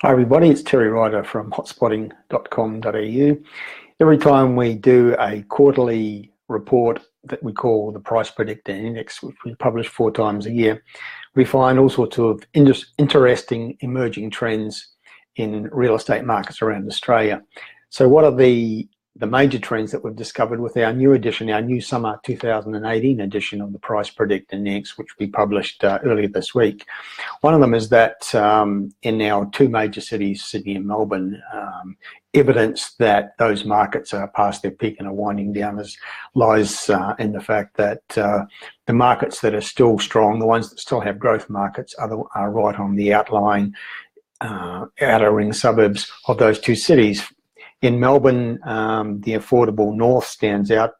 Hi everybody, it's Terry Ryder from hotspotting.com.au. Every time we do a quarterly report that we call the Price Predictor Index, which we publish 4 times a year, we find all sorts of interesting emerging trends in real estate markets around Australia. So what are the major trends that we've discovered with our new edition, our new summer 2018 edition of the Price Predictor Index, which we published earlier this week? One of them is that in our 2 major cities, Sydney and Melbourne, evidence that those markets are past their peak and are winding down lies in the fact that the markets that are still strong, the ones that still have growth markets, are right on the outlying outer ring suburbs of those 2 cities. In Melbourne, the affordable north stands out,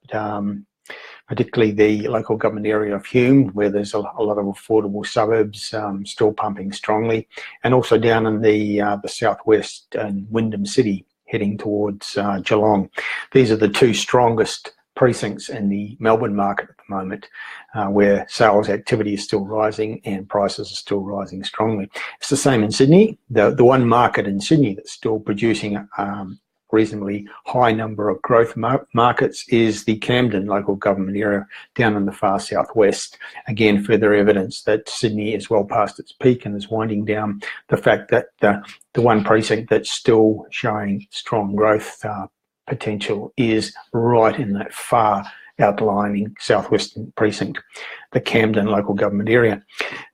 particularly the local government area of Hume, where there's a lot of affordable suburbs still pumping strongly, and also down in the southwest and Wyndham City, heading towards Geelong. These are the 2 strongest precincts in the Melbourne market at the moment, where sales activity is still rising and prices are still rising strongly. It's the same in Sydney. The one market in Sydney that's still producing reasonably high number of growth markets is the Camden local government area down in the far southwest. Again, further evidence that Sydney is well past its peak and is winding down. The fact that the one precinct that's still showing strong growth potential is right in that far outlying southwestern precinct, the Camden local government area.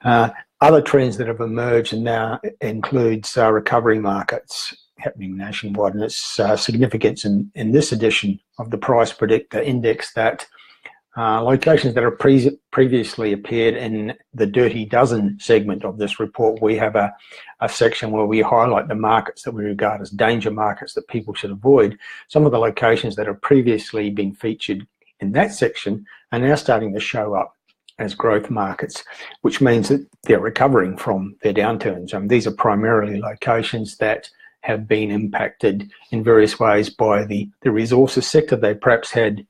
Other trends that have emerged now includes recovery markets happening nationwide, and its significance in this edition of the Price Predictor Index, that locations that have previously appeared in the Dirty Dozen segment of this report, we have a section where we highlight the markets that we regard as danger markets that people should avoid. Some of the locations that have previously been featured in that section are now starting to show up as growth markets, which means that they're recovering from their downturns. These are primarily locations that have been impacted in various ways by the resources sector. They perhaps had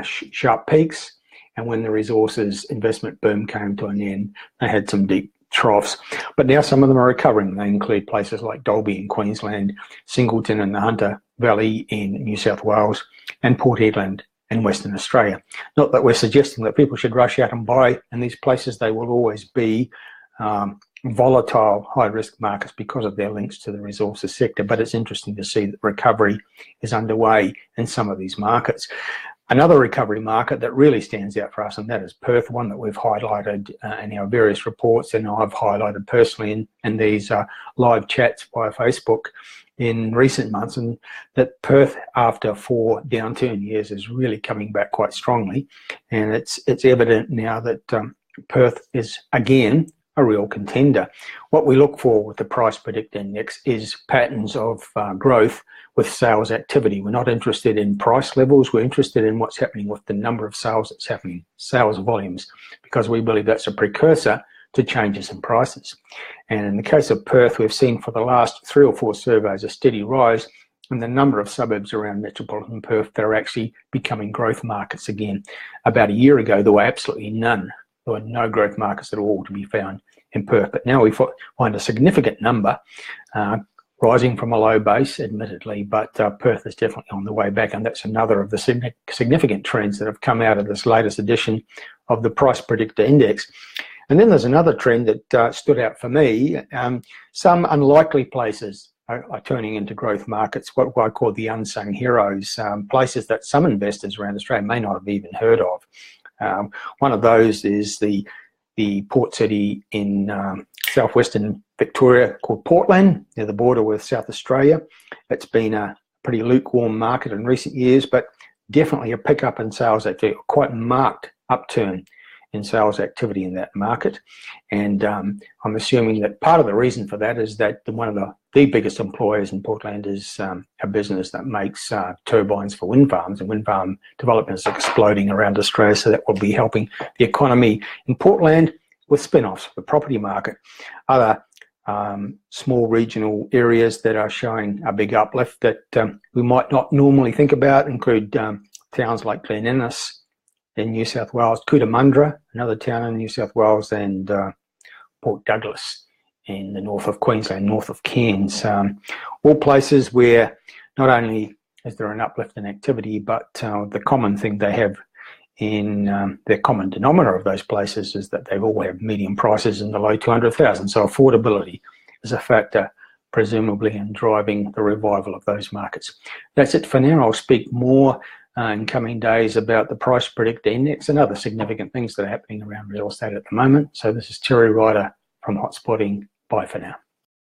sharp peaks, and when the resources investment boom came to an end, they had some deep troughs. But now some of them are recovering. They include places like Dalby in Queensland, Singleton and the Hunter Valley in New South Wales, and Port Hedland in Western Australia. Not that we're suggesting that people should rush out and buy in these places. They will always be volatile, high-risk markets because of their links to the resources sector, but it's interesting to see that recovery is underway in some of these markets. Another recovery market that really stands out for us, and that is Perth, one that we've highlighted in our various reports, and I've highlighted personally in these live chats via Facebook in recent months, and that Perth, after 4 downturn years, is really coming back quite strongly, and it's evident now that Perth is again a real contender. What we look for with the Price Predictor Index is patterns of growth with sales activity. We're not interested in price levels, we're interested in what's happening with the number of sales that's happening, sales volumes, because we believe that's a precursor to changes in prices. And in the case of Perth, we've seen for the last 3 or 4 surveys a steady rise in the number of suburbs around metropolitan Perth that are actually becoming growth markets again. About a year ago, there were absolutely none. There were no growth markets at all to be found in Perth, but now we find a significant number, rising from a low base, admittedly, but Perth is definitely on the way back, and that's another of the significant trends that have come out of this latest edition of the Price Predictor Index. And then there's another trend that stood out for me. Some unlikely places are turning into growth markets, what I call the unsung heroes, places that some investors around Australia may not have even heard of. One of those is the port city in southwestern Victoria called Portland, near the border with South Australia. It's been a pretty lukewarm market in recent years, but definitely a pickup in sales activity, quite marked upturn in sales activity in that market. And I'm assuming that part of the reason for that is that one of the biggest employers in Portland is a business that makes turbines for wind farms, and wind farm development is exploding around Australia, so that will be helping the economy in Portland with spin-offs, the property market. Other small regional areas that are showing a big uplift that we might not normally think about include towns like Glen Innes in New South Wales, Cootamundra, another town in New South Wales, and Port Douglas in the north of Queensland, north of Cairns. All places where not only is there an uplift in activity, but the common thing they have in their common denominator of those places is that they all have median prices in the low 200,000. So affordability is a factor, presumably, in driving the revival of those markets. That's it for now. I'll speak more in coming days about the Price Predictor Index and other significant things that are happening around real estate at the moment. So this is Terry Ryder from Hotspotting. Bye for now.